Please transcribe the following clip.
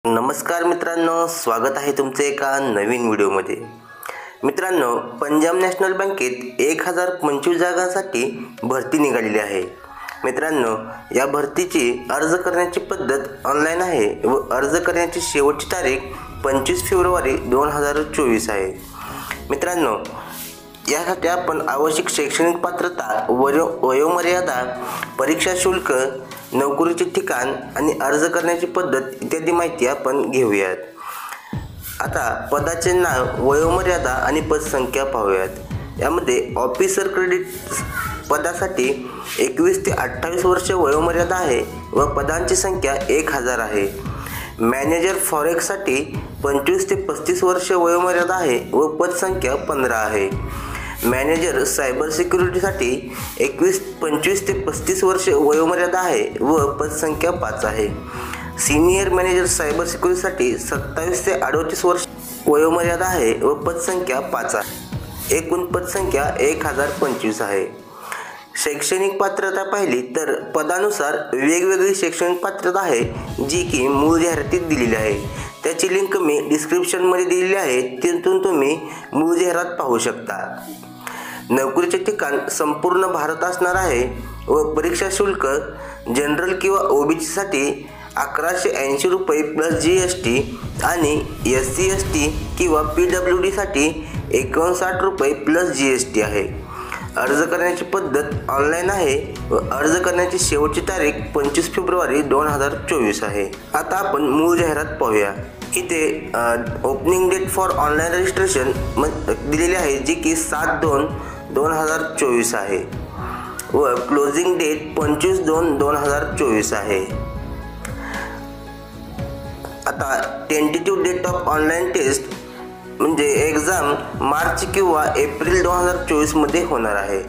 नमस्कार मित्रांनो, स्वागत आहे तुमचे एका नवीन व्हिडिओमध्ये। मित्रांनो, पंजाब नॅशनल बँकेत 1025 जागांसाठी भरती निघालेली आहे। मित्रांनो, या भरतीची अर्ज करण्याची पद्धत ऑनलाईन आहे व अर्ज करण्याची शेवटची तारीख 25 फेब्रुवारी 2024 आहे। मित्रांनो, यासाठी आपण आवश्यक शैक्षणिक पात्रता, वयोमर्यादा, परीक्षा शुल्क, नोकरीचे ठिकाण आणि अर्ज करण्याची पद्धत इत्यादी माहिती आपण घेऊयात। आता पदाचे नाव, वयोमर्यादा आणि पदसंख्या पाहूयात। यामध्ये ऑफिसर क्रेडिट पदासाठी 21 ते 28 वर्ष वयोमर्यादा आहे व पदांची संख्या 1000 आहे। मॅनेजर फॉरेक्ससाठी 25 ते 35 वर्ष वयोमर्यादा आहे व पदसंख्या 15 आहे। मॅनेजर सायबर सिक्युरिटीसाठी 25 ते 35 वर्ष वयोमर्यादा आहे व पदसंख्या 5 आहे। सीनियर मॅनेजर सायबर सिक्युरिटीसाठी 27 ते 38 वर्ष वयोमर्यादा आहे व पदसंख्या 5 आहे। एकूण पदसंख्या 1025 आहे। शैक्षणिक पात्रता पाहिली तर पदानुसार वेगवेगळी शैक्षणिक पात्रता आहे, जी की मूळ जाहिरातीत दिलेली आहे। त्याची लिंक मी डिस्क्रिप्शनमध्ये दिलेली आहे, तिथून तुम्ही मूळ जाहिरात पाहू शकता। नोकरीचे ठिकाण संपूर्ण भारत असणार आहे व परीक्षा शुल्क जनरल किंवा ओबीसीसाठी 1180 रुपये प्लस GST आणि SC ST किंवा PWD साठी 59 रुपये प्लस GST आहे। अर्ज करण्याची पद्धत ऑनलाईन आहे व अर्ज करण्याची शेवटची तारीख 25 फेब्रुवारी 2024 आहे। आता आपण मूळ जाहिरात पाहूया। इथे opening date for online registration दिलेली आहे, जी की 7/2/2024 आहे व क्लोजिंग डेट 25/2/2024 आहे। आता tentative date of online test म्हणजे एक्झाम मार्च किंवा एप्रिल 2024 मध्ये होणार आहे।